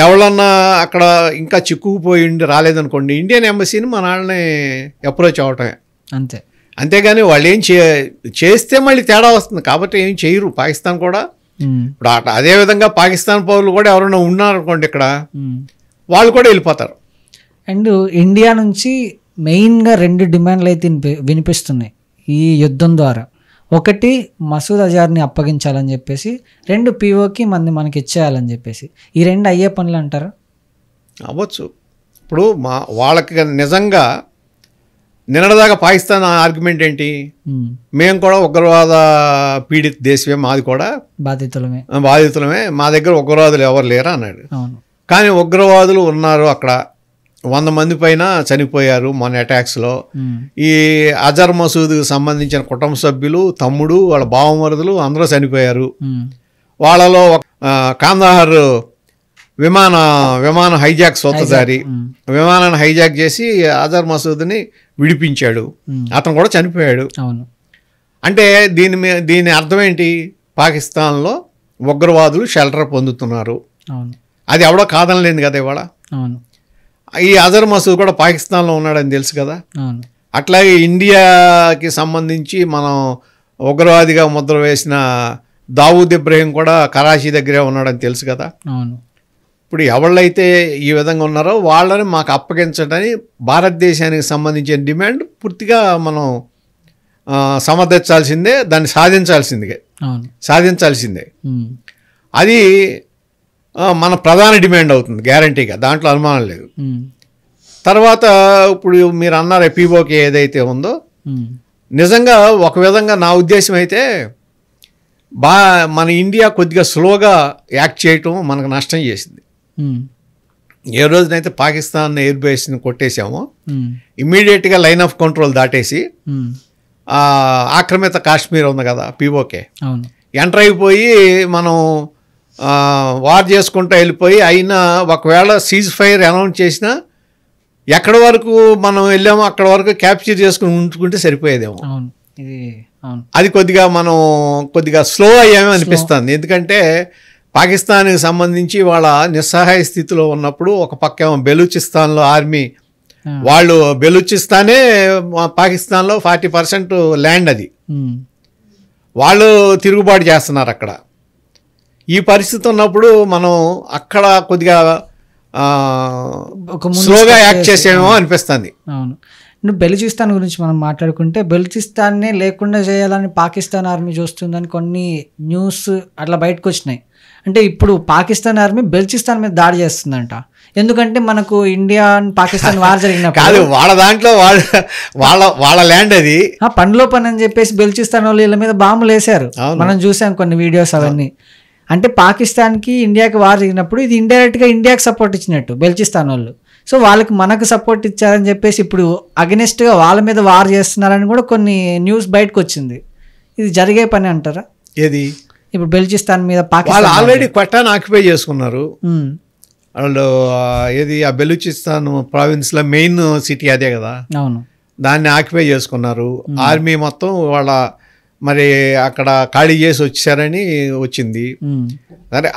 ఎవరన్నా అక్కడ ఇంకా చిక్కుకుపోయి రాలేదనుకోండి, ఇండియన్ ఎంబసీని మన వాళ్ళని అప్రోచ్ అవటమే అంతే. అంతేగాని వాళ్ళు ఏం చేస్తే మళ్ళీ తేడా వస్తుంది. కాబట్టి ఏం చేయరు పాకిస్తాన్ కూడా. ఇప్పుడు అదేవిధంగా పాకిస్తాన్ పౌరులు కూడా ఎవరైనా ఉన్నారనుకోండి ఇక్కడ, వాళ్ళు కూడా వెళ్ళిపోతారు. అండ్ ఇండియా నుంచి మెయిన్గా 2 డిమాండ్లు అయితే వినిపిస్తున్నాయి ఈ యుద్ధం ద్వారా. ఒకటి మసూద్ అజార్ని అప్పగించాలని చెప్పేసి, 2 POకి మనకి ఇచ్చేయాలని చెప్పేసి. ఈ 2 అయ్యే పనులు అంటారు? అవ్వచ్చు. ఇప్పుడు వాళ్ళకి నిజంగా నిన్నటిదాకా పాకిస్తాన్ ఆర్గ్యుమెంట్ ఏంటి, మేము కూడా ఉగ్రవాద పీడిత దేశమే, మాది కూడా బాధితులమే, మా దగ్గర ఉగ్రవాదులు ఎవరు లేరా అన్నాడు. కానీ ఉగ్రవాదులు ఉన్నారు అక్కడ, 100 మంది పైన చనిపోయారు మొన్న అటాక్స్లో. ఈ అజర్ మసూద్కి సంబంధించిన కుటుంబ సభ్యులు, తమ్ముడు, వాళ్ళ బావమరుదులు అందరూ చనిపోయారు. వాళ్ళలో కాందహార్ విమానం హైజాక్ సోతదారి విమానాన్ని హైజాక్ చేసి అజర్ మసూద్ని విడిపించాడు, అతను కూడా చనిపోయాడు. అంటే దీని అర్థం ఏంటి, పాకిస్తాన్లో ఉగ్రవాదులు షెల్టర్ పొందుతున్నారు. అది ఎవడో కాదనలేదు కదా ఇవాళ. ఈ అజర్ మసూద్ కూడా పాకిస్తాన్లో ఉన్నాడని తెలుసు కదా. అట్లాగే ఇండియాకి సంబంధించి మనం ఉగ్రవాదిగా ముద్ర వేసిన దావూద్ ఇబ్రహీం కూడా కరాచీ దగ్గరే ఉన్నాడని తెలుసు కదా. ఇప్పుడు ఎవళ్ళైతే ఈ విధంగా ఉన్నారో వాళ్ళని మాకు అప్పగించడానికి భారతదేశానికి సంబంధించిన డిమాండ్ పూర్తిగా మనం సమర్థించాల్సిందే, దాన్ని సాధించాల్సిందే. అది మన ప్రధాన డిమాండ్ అవుతుంది గ్యారంటీగా, దాంట్లో అనుమానం లేదు. తర్వాత ఇప్పుడు మీరు అన్నారు POK ఏదైతే ఉందో, నిజంగా ఒక విధంగా నా ఉద్దేశం అయితే మన ఇండియా కొద్దిగా స్లోగా యాక్ట్ చేయటం మనకు నష్టం చేసింది. ఏ రోజునైతే పాకిస్తాన్ ఎయిర్ బేస్ని కొట్టేశామో ఇమ్మీడియట్గా లైన్ ఆఫ్ కంట్రోల్ దాటేసి ఆక్రమిత కాశ్మీర్ ఉంది కదా పీఓకే ఎంటర్ అయిపోయి మనం వార్ చేసుకుంటూ వెళ్ళిపోయి అయినా ఒకవేళ సీజ్ ఫైర్ అనౌన్స్ చేసినా ఎక్కడి వరకు మనం వెళ్ళామో అక్కడ వరకు క్యాప్చర్ చేసుకుని ఉంచుకుంటే సరిపోయేదేమో. అది కొద్దిగా స్లో అయ్యామో అనిపిస్తుంది. ఎందుకంటే పాకిస్తాన్కి సంబంధించి వాళ్ళ నిస్సహాయ స్థితిలో ఉన్నప్పుడు ఒక పక్కేమో బెలూచిస్తాన్లో ఆర్మీ వాళ్ళు బెలూచిస్తానే పాకిస్తాన్లో 40% ల్యాండ్ అది వాళ్ళు తిరుగుబాటు చేస్తున్నారు అక్కడ. ఈ పరిస్థితి ఉన్నప్పుడు మనం అక్కడ కొద్దిగా స్లోగా యాక్ట్ చేసేమో అనిపిస్తుంది. అవును, నువ్వు బెలూచిస్తాన్ గురించి మనం మాట్లాడుకుంటే బెలూచిస్తాన్నే లేకుండా చేయాలని పాకిస్తాన్ ఆర్మీ చూస్తుందని కొన్ని న్యూస్ అట్లా బయటకు వచ్చినాయి. అంటే ఇప్పుడు పాకిస్తాన్ ఆర్మీ బెలూచిస్తాన్ మీద దాడి చేస్తుందంట. ఎందుకంటే మనకు ఇండియా పాకిస్తాన్ వార్ జరిగినప్పుడు కాదు, వాళ్ళ దాంట్లో వాళ్ళ ల్యాండ్ అది పనిలో పని అని చెప్పేసి బెలూచిస్తాన్ వాళ్ళు వీళ్ళ మీద బాంబులు వేశారు. మనం చూసాం కొన్ని వీడియోస్ అవన్నీ. అంటే పాకిస్తాన్కి ఇండియాకి వార్ జరిగినప్పుడు ఇది ఇండైరెక్ట్గా ఇండియాకి సపోర్ట్ ఇచ్చినట్టు బెలూచిస్తాన్ వాళ్ళు. సో వాళ్ళకి మనకు సపోర్ట్ ఇచ్చారని చెప్పేసి ఇప్పుడు అగెనిస్ట్గా వాళ్ళ మీద వార్ చేస్తున్నారని కూడా కొన్ని న్యూస్ బయటకు వచ్చింది. ఇది జరిగే పని అంటారా? ఏది ఇప్పుడు బెలూచిస్తాన్ మీద పాకిస్తాన్ ఆల్రెడీ క్వెటాన్ ఆక్యుపై చేసుకున్నారు వాళ్ళు. ఏది ఆ బెలూచిస్తాన్ ప్రావిన్స్లో మెయిన్ సిటీ అదే కదా. అవును, దాన్ని ఆక్యుపై చేసుకున్నారు. ఆర్మీ మొత్తం వాళ్ళ మరి అక్కడ ఖాళీ చేసి వచ్చారని వచ్చింది. సరే,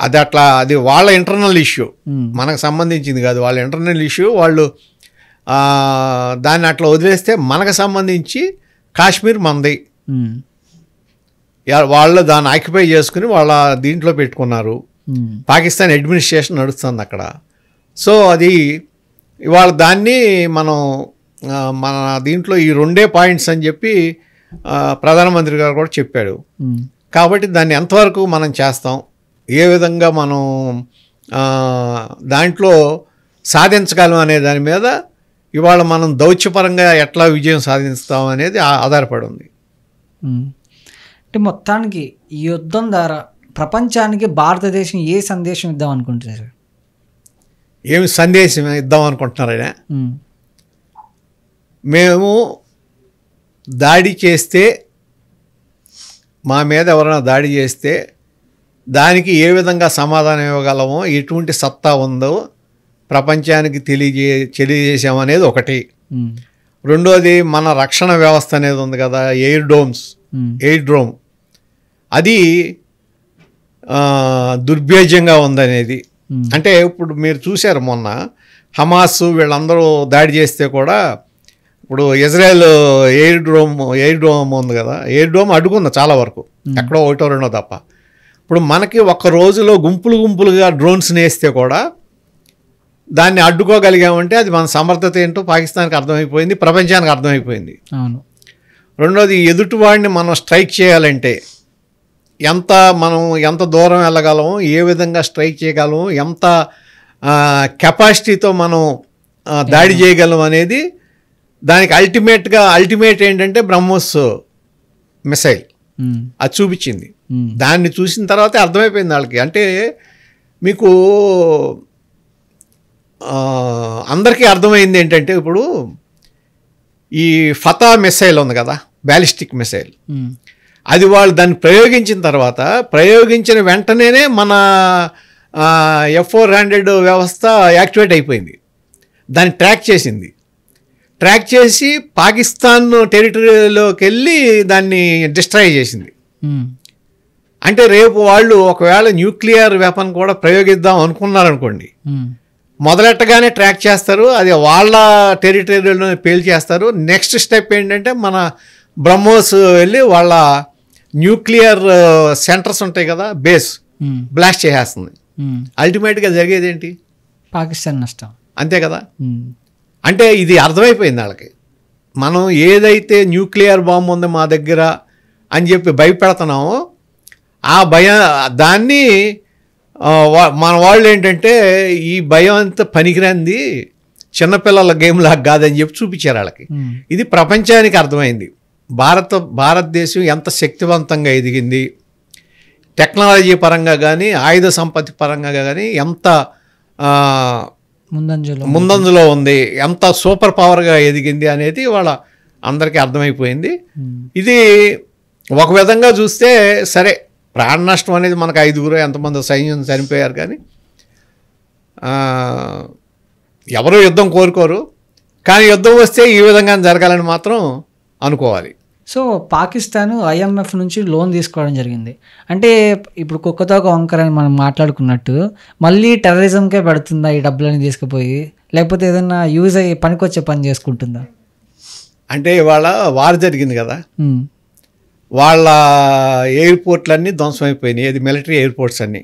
అది వాళ్ళ ఇంటర్నల్ ఇష్యూ, మనకు సంబంధించింది కాదు. వాళ్ళ ఇంటర్నల్ ఇష్యూ. వాళ్ళు దాన్ని అట్లా వదిలేస్తే మనకు సంబంధించి కాశ్మీర్ మనది. వాళ్ళు దాన్ని ఆక్యుపై చేసుకుని వాళ్ళ దీంట్లో పెట్టుకున్నారు. పాకిస్తాన్ అడ్మినిస్ట్రేషన్ నడుస్తుంది అక్కడ. సో అది ఇవాళ దాన్ని మన దీంట్లో ఈ 2 పాయింట్స్ అని చెప్పి ప్రధానమంత్రి గారు కూడా చెప్పాడు. కాబట్టి దాన్ని ఎంతవరకు మనం చేస్తాం, ఏ విధంగా మనం దాంట్లో సాధించగలం అనే దాని మీద ఇవాళ మనం దౌత్యపరంగా ఎట్లా విజయం సాధిస్తాం అనేది ఆధారపడి ఉంది. అంటే మొత్తానికి ఈ యుద్ధం ద్వారా ప్రపంచానికి భారతదేశం ఏ సందేశం ఇద్దాం అనుకుంటున్నారు? ఏమి సందేశం ఇద్దాం అనుకుంటున్నారైనా? మేము దాడి చేస్తే, మా మీద ఎవరైనా దాడి చేస్తే దానికి ఏ విధంగా సమాధానం ఇవ్వగలమో, ఎటువంటి సత్తా ఉందో ప్రపంచానికి తెలియజేసామనేది ఒకటి. రెండోది మన రక్షణ వ్యవస్థ అనేది ఉంది కదా, ఎయిర్ డ్రోమ్, అది దుర్భేద్యంగా ఉందనేది. అంటే ఇప్పుడు మీరు చూశారు మొన్న హమాస్ వీళ్ళందరూ దాడి చేస్తే కూడా ఇప్పుడు ఇజ్రాయెల్ ఎయిర్ డ్రోమ్ ఉంది కదా, ఎయిర్ డ్రోమ్ అడ్డుకుంది చాలా వరకు, ఎక్కడో 1-2 తప్ప. ఇప్పుడు మనకి ఒక రోజులో గుంపులుగా డ్రోన్స్ని వేస్తే కూడా దాన్ని అడ్డుకోగలిగామంటే అది మన సమర్థత ఏంటో పాకిస్తాన్కి అర్థమైపోయింది, ప్రపంచానికి అర్థమైపోయింది. అవును. రెండోది, ఎదుటివాడిని మనం స్ట్రైక్ చేయాలంటే ఎంత దూరం వెళ్ళగలము, ఏ విధంగా స్ట్రైక్ చేయగలము, ఎంత కెపాసిటీతో మనం దాడి చేయగలం అనేది దానికి అల్టిమేట్ ఏంటంటే బ్రహ్మోస్ మిసైల్ అది చూపించింది. దాన్ని చూసిన తర్వాత అర్థమైపోయింది వాళ్ళకి. అంటే మీకు అందరికీ అర్థమైంది ఏంటంటే ఇప్పుడు ఈ ఫతా మిసైల్ ఉంది కదా, బ్యాలిస్టిక్ మిసైల్, అది వాళ్ళు దాన్ని ప్రయోగించిన వెంటనే మన F-400 వ్యవస్థ యాక్టివేట్ అయిపోయింది. దాన్ని ట్రాక్ చేసి పాకిస్తాన్ టెరిటరీలోకి వెళ్ళి దాన్ని డిస్ట్రాయ్ చేసింది. అంటే రేపు వాళ్ళు ఒకవేళ న్యూక్లియర్ వెపన్ కూడా ప్రయోగిద్దాం అనుకున్నారనుకోండి, మొదలెట్టగానే ట్రాక్ చేస్తారు, అది వాళ్ళ టెరిటరీలో పేల్చేస్తారు. నెక్స్ట్ స్టెప్ ఏంటంటే మన బ్రహ్మోస్ వెళ్ళి వాళ్ళ న్యూక్లియర్ సెంటర్స్ ఉంటాయి కదా, బేస్ బ్లాస్ట్ చేసేస్తుంది. అల్టిమేట్గా జరిగేది ఏంటి? పాకిస్తాన్ నష్టం, అంతే కదా. అంటే ఇది అర్థమైపోయింది వాళ్ళకి. మనం ఏదైతే న్యూక్లియర్ బాంబు ఉందో మా దగ్గర అని చెప్పి భయపెడుతున్నామో దాన్ని మన వాళ్ళు ఏంటంటే ఈ భయం అంతా పనికిరాంది, చిన్నపిల్లల గేమ్ లాగా కాదని చెప్పి చూపించారు వాళ్ళకి. ఇది ప్రపంచానికి అర్థమైంది. భారతదేశం ఎంత శక్తివంతంగా ఎదిగింది, టెక్నాలజీ పరంగా కానీ ఆయుధ సంపత్తి పరంగా కానీ ఎంత ముందంజలో ఉంది, ఎంత సూపర్ పవర్గా ఎదిగింది అనేది వాళ్ళ అందరికీ అర్థమైపోయింది. ఇది ఒక విధంగా చూస్తే సరే, ప్రాణ నష్టం అనేది మనకు 5గురు ఎంతమంది సైన్యం చనిపోయారు, కానీ ఎవరు యుద్ధం కోరుకోరు, కానీ యుద్ధం వస్తే ఈ విధంగా జరగాలని మాత్రం అనుకోవాలి. సో పాకిస్తాన్ IMF నుంచి లోన్ తీసుకోవడం జరిగింది. అంటే ఇప్పుడు కుక్కతోక వంకర అని మనం మాట్లాడుకున్నట్టు మళ్ళీ టెర్రరిజంకే పెడుతుందా ఈ డబ్బులని తీసుకుపోయి, లేకపోతే ఏదైనా యూజ్ అయ్యి పనికొచ్చే పని చేసుకుంటుందా? అంటే ఇవాళ వార్ జరిగింది కదా, వాళ్ళ ఎయిర్పోర్ట్లన్నీ ధ్వంసమైపోయినాయి, అది మిలిటరీ ఎయిర్పోర్ట్స్ అన్నీ,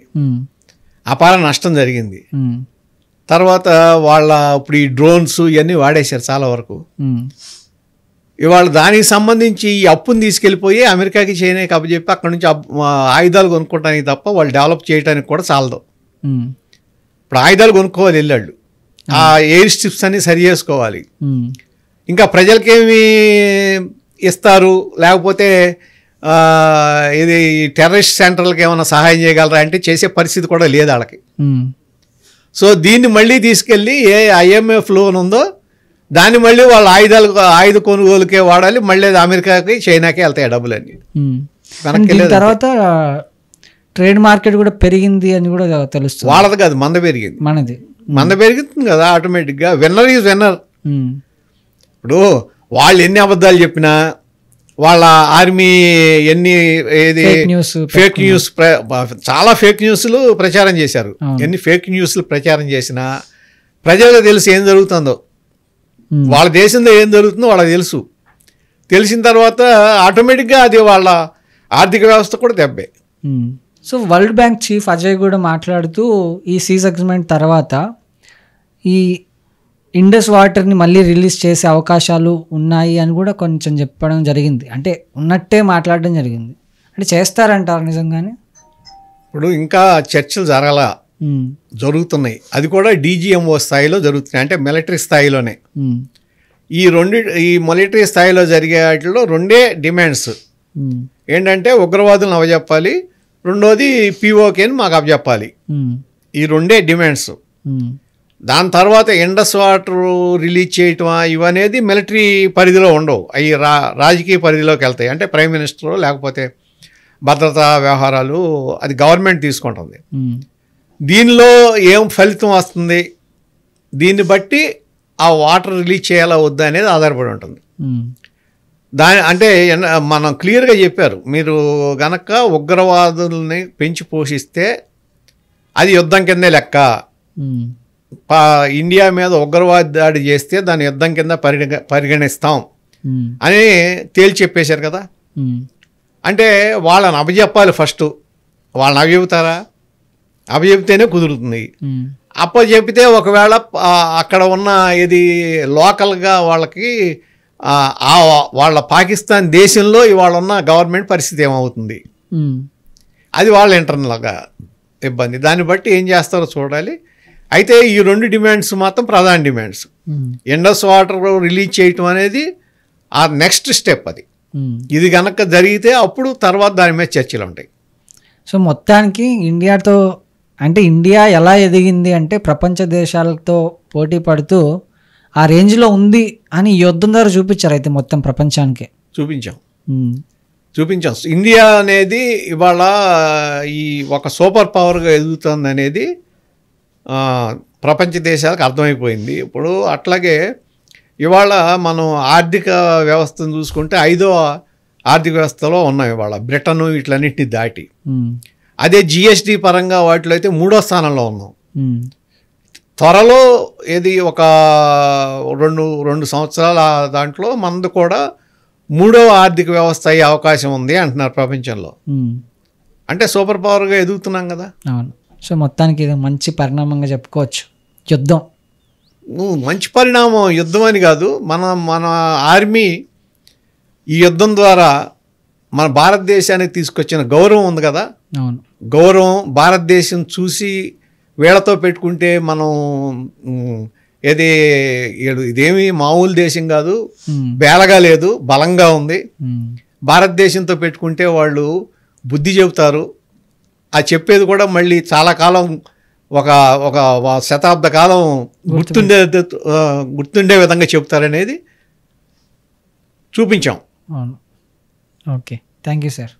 అపార నష్టం జరిగింది. తర్వాత వాళ్ళ ఇప్పుడు ఈ డ్రోన్స్ ఇవన్నీ వాడేశారు చాలా వరకు. ఇవాళ దానికి సంబంధించి ఈ అప్పుని తీసుకెళ్ళిపోయి అమెరికాకి, చైనాకి అప్పచెప్పి అక్కడ నుంచి ఆయుధాలు కొనుక్కోవడానికి తప్ప వాళ్ళు డెవలప్ చేయడానికి కూడా చాలదు. ఇప్పుడు ఆయుధాలు కొనుక్కోవాలి వెళ్ళాళ్ళు, ఆ ఎయిర్ స్ట్రిప్స్ అన్ని సరి చేసుకోవాలి, ఇంకా ప్రజలకేమి ఇస్తారు, లేకపోతే ఇది టెర్రరిస్ట్ సెంటర్లకు ఏమైనా సహాయం చేయగలరా అంటే చేసే పరిస్థితి కూడా లేదు వాళ్ళకి. సో దీన్ని మళ్ళీ తీసుకెళ్ళి ఏ IMF లోన్ ఉందో దాన్ని మళ్ళీ వాళ్ళ ఆయుధ కొనుగోలుకే వాడాలి, మళ్ళీ అమెరికాకి, చైనాకి వెళ్తాయి డబ్బులన్నీ. తర్వాత ట్రేడ్ మార్కెట్ కూడా పెరిగింది అని కూడా తెలుస్తుంది. వాళ్ళది కాదు, మంద పెరిగింది. మంద పెరుగుతుంది కదా ఆటోమేటిక్గా. Winner is winner. ఇప్పుడు వాళ్ళు ఎన్ని అబద్ధాలు చెప్పినా, వాళ్ళ ఆర్మీ ఎన్ని ఫేక్ న్యూస్ చాలా ఫేక్ న్యూస్లు ప్రచారం చేశారు, ఎన్ని ఫేక్ న్యూస్లు ప్రచారం చేసినా ప్రజలకు తెలుసు ఏం జరుగుతుందో, వాళ్ళ దేశంలో ఏం జరుగుతుందో వాళ్ళకి తెలుసు. తెలిసిన తర్వాత ఆటోమేటిక్గా అది వాళ్ళ ఆర్థిక వ్యవస్థ కూడా దెబ్బే. So world bank chief Ajay కూడా మాట్లాడుతూ ఈ సీజ్ అగ్రిమెంట్ తర్వాత ఈ ఇండస్ వాటర్ని మళ్ళీ రిలీజ్ చేసే అవకాశాలు ఉన్నాయి అని కూడా కొంచెం చెప్పడం జరిగింది. అంటే ఉన్నట్టే మాట్లాడడం జరిగింది. అంటే చేస్తారంటారు నిజంగానే? ఇప్పుడు ఇంకా చర్చలు జరుగుతున్నాయి, అది కూడా DGMO స్థాయిలో జరుగుతున్నాయి, అంటే మిలిటరీ స్థాయిలోనే. ఈ మిలిటరీ స్థాయిలో జరిగే వాటిలో రెండే డిమాండ్స్ ఏంటంటే, ఉగ్రవాదులను అప్పచెప్పాలి, రెండోది POKని మాకు అప్పచెప్పాలి. ఈ రెండే డిమాండ్స్. దాని తర్వాత ఇండస్ వాటర్ రిలీజ్ చేయటం ఇవనేది మిలిటరీ పరిధిలో ఉండవు, అవి రాజకీయ పరిధిలోకి వెళ్తాయి. అంటే ప్రైమ్ మినిస్టర్ లేకపోతే భద్రతా వ్యవహారాలు, అది గవర్నమెంట్ తీసుకుంటుంది. దీనిలో ఏం ఫలితం వస్తుంది, దీన్ని బట్టి ఆ వాటర్ రిలీజ్ చేయాలా వద్దా అనేది ఆధారపడి ఉంటుంది. అంటే మనం క్లియర్గా చెప్పారు, మీరు గనక ఉగ్రవాదుల్ని పెంచి పోషిస్తే అది యుద్ధం కిందే లెక్క. ఇండియా మీద ఉగ్రవాద దాడి చేస్తే దాన్ని యుద్ధం కింద పరిగణిస్తాం అని తేల్చి చెప్పేశారు కదా. అంటే వాళ్ళని అప్పచెప్పాలి ఫస్ట్. వాళ్ళని అప్పచెప్తారా? అప్పచెప్తేనే కుదురుతుంది. అప్పచెప్పితే ఒకవేళ అక్కడ ఉన్న ఇది లోకల్గా వాళ్ళకి వాళ్ళ పాకిస్తాన్ దేశంలో ఇవాళ ఉన్న గవర్నమెంట్ పరిస్థితి ఏమవుతుంది, అది వాళ్ళ ఇంటర్నల్గా ఇబ్బంది. దాన్ని బట్టి ఏం చేస్తారో చూడాలి. అయితే ఈ రెండు డిమాండ్స్ మాత్రం ప్రధాన డిమాండ్స్. ఇండస్ వాటర్ రిలీజ్ చేయటం అనేది ఆ నెక్స్ట్ స్టెప్. అది ఇది కనుక జరిగితే అప్పుడు తర్వాత దాని మీద చర్చలు ఉంటాయి. సో మొత్తానికి ఇండియాతో, అంటే ఇండియా ఎలా ఎదిగింది అంటే ప్రపంచ దేశాలతో పోటీ పడుతూ ఆ రేంజ్లో ఉంది అని యుద్ధం ద్వారా చూపించారు. అయితే మొత్తం ప్రపంచానికి చూపించాం. ఇండియా అనేది ఇవాళ ఈ ఒక సూపర్ పవర్గా ఎదుగుతుంది అనేది ప్రపంచ దేశాలకు అర్థమైపోయింది. ఇప్పుడు అట్లాగే ఇవాళ మనం ఆర్థిక వ్యవస్థను చూసుకుంటే 5వ ఆర్థిక వ్యవస్థలో ఉన్నాం ఇవాళ, బ్రిటన్ వీటిలన్నింటినీ దాటి. అదే GST పరంగా వాటిలో అయితే 3వ స్థానంలో ఉన్నాం. త్వరలో ఏది ఒక రెండు సంవత్సరాల దాంట్లో మనది కూడా 3వ ఆర్థిక వ్యవస్థ అయ్యే అవకాశం ఉంది అంటున్నారు ప్రపంచంలో. అంటే సూపర్ పవర్గా ఎదుగుతున్నాం కదా. అవును. సో మొత్తానికి ఇది మంచి పరిణామంగా చెప్పుకోవచ్చు. యుద్ధం మంచి పరిణామం, యుద్ధం అని కాదు, మన ఆర్మీ ఈ యుద్ధం ద్వారా మన భారతదేశానికి తీసుకొచ్చిన గౌరవం ఉంది కదా. అవును, గౌరవం. భారతదేశం చూసి వీళ్ళతో పెట్టుకుంటే మనం ఇదేమి మామూలు దేశం కాదు, బేలగా లేదు, బలంగా ఉంది. భారతదేశంతో పెట్టుకుంటే వాళ్ళు బుద్ధి చెబుతారు. ఆ చెప్పేది కూడా మళ్ళీ చాలా కాలం ఒక ఒక శతాబ్ద కాలం గుర్తుండే విధంగా చెప్తారనేది చూపించాం. అవును. Okay, thank you sir.